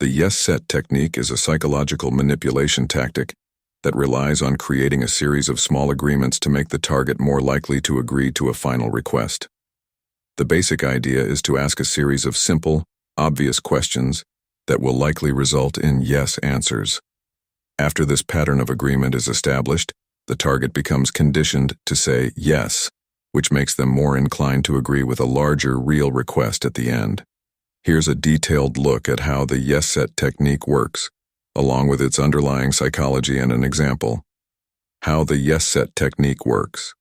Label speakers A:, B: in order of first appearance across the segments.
A: The yes-set technique is a psychological manipulation tactic that relies on creating a series of small agreements to make the target more likely to agree to a final request. The basic idea is to ask a series of simple, obvious questions that will likely result in yes answers. After this pattern of agreement is established, the target becomes conditioned to say yes, which makes them more inclined to agree with a larger, real request at the end. Here's a detailed look at how the yes-set technique works, along with its underlying psychology and an example. How the yes-set technique works.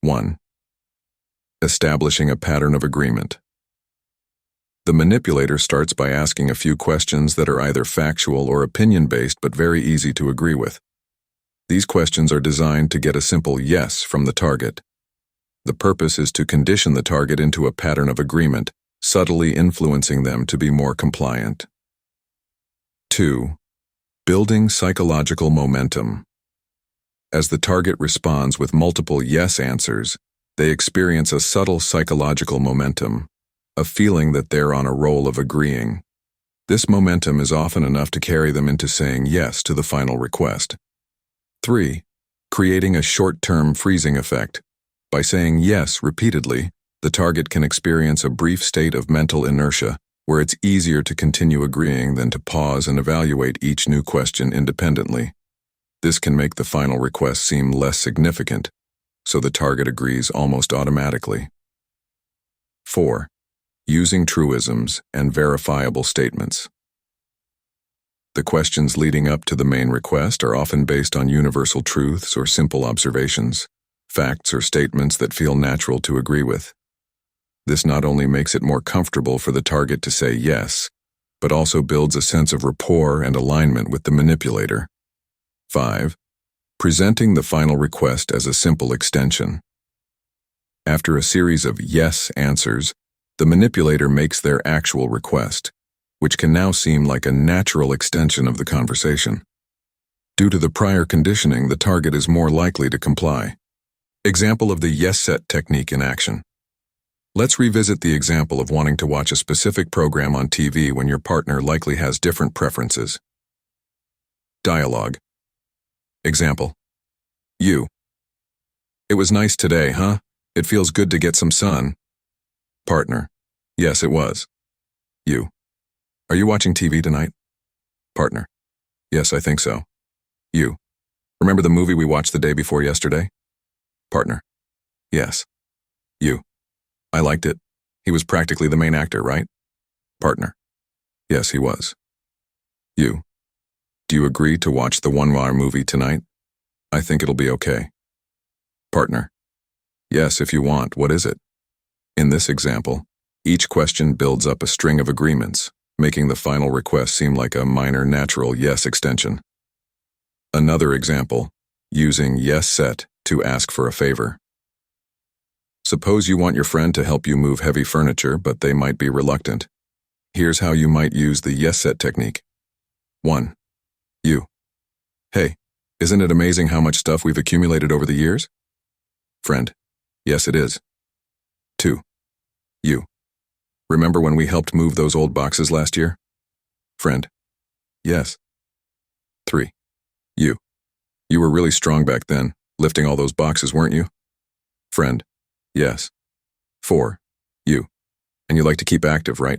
A: 1. Establishing a pattern of agreement. The manipulator starts by asking a few questions that are either factual or opinion-based but very easy to agree with. These questions are designed to get a simple yes from the target. The purpose is to condition the target into a pattern of agreement, subtly influencing them to be more compliant. 2. Building psychological momentum. As the target responds with multiple yes answers, they experience a subtle psychological momentum, a feeling that they're on a roll of agreeing. This momentum is often enough to carry them into saying yes to the final request. 3. Creating a short-term freezing effect. By saying yes repeatedly, the target can experience a brief state of mental inertia, where it's easier to continue agreeing than to pause and evaluate each new question independently. This can make the final request seem less significant, so the target agrees almost automatically. 4. Using truisms and verifiable statements. The questions leading up to the main request are often based on universal truths or simple observations, facts or statements that feel natural to agree with. This not only makes it more comfortable for the target to say yes, but also builds a sense of rapport and alignment with the manipulator. 5. Presenting the final request as a simple extension. After a series of yes answers, the manipulator makes their actual request, which can now seem like a natural extension of the conversation. Due to the prior conditioning, the target is more likely to comply. Example of the yes-set technique in action. Let's revisit the example of wanting to watch a specific program on TV when your partner likely has different preferences. Dialogue. Example. You. It was nice today, huh? It feels good to get some sun. Partner. Yes, it was. You. Are you watching TV tonight? Partner. Yes, I think so. You. Remember the movie we watched the day before yesterday? Partner. Yes. You. I liked it. He was practically the main actor, right? Partner. Yes, he was. You. Do you agree to watch the one-hour movie tonight? I think it'll be okay. Partner. Yes, if you want. What is it? In this example, each question builds up a string of agreements, making the final request seem like a minor natural yes extension. Another example, using yes set to ask for a favor. Suppose you want your friend to help you move heavy furniture, but they might be reluctant. Here's how you might use the yes set technique. 1. You. Hey, isn't it amazing how much stuff we've accumulated over the years? Friend. Yes, it is. 2. You. Remember when we helped move those old boxes last year? Friend. Yes. 3. You. You were really strong back then, lifting all those boxes, weren't you? Friend. Yes. 4. You. And you like to keep active, right?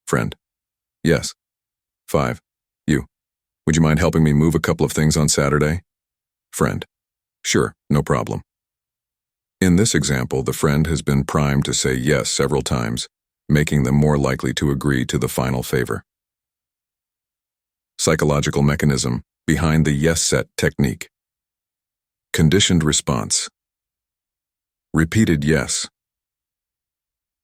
A: Friend. Yes. 5. You. Would you mind helping me move a couple of things on Saturday? Friend. Sure, no problem. In this example, the friend has been primed to say yes several times, making them more likely to agree to the final favor. Psychological mechanism behind the yes-set technique. Conditioned response. Repeated yes.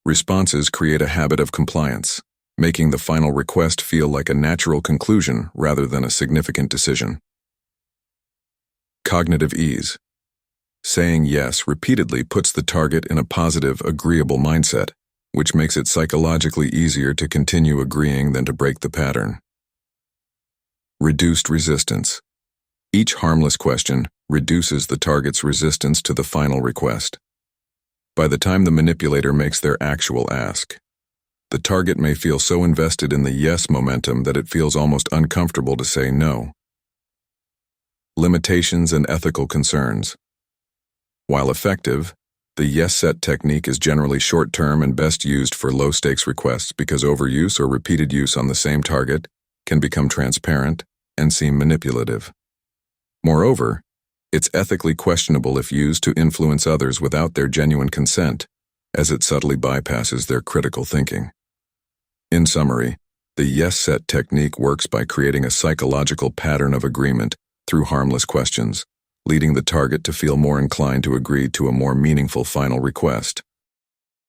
A: Responses create a habit of compliance, making the final request feel like a natural conclusion rather than a significant decision. Cognitive ease. Saying yes repeatedly puts the target in a positive, agreeable mindset, which makes it psychologically easier to continue agreeing than to break the pattern. Reduced resistance. Each harmless question reduces the target's resistance to the final request. By the time the manipulator makes their actual ask, The target may feel so invested in the yes momentum that it feels almost uncomfortable to say no. Limitations and ethical concerns. While effective, the yes-set technique is generally short-term and best used for low-stakes requests because overuse or repeated use on the same target can become transparent and seem manipulative. Moreover, it's ethically questionable if used to influence others without their genuine consent, as it subtly bypasses their critical thinking. In summary, the yes-set technique works by creating a psychological pattern of agreement through harmless questions, leading the target to feel more inclined to agree to a more meaningful final request.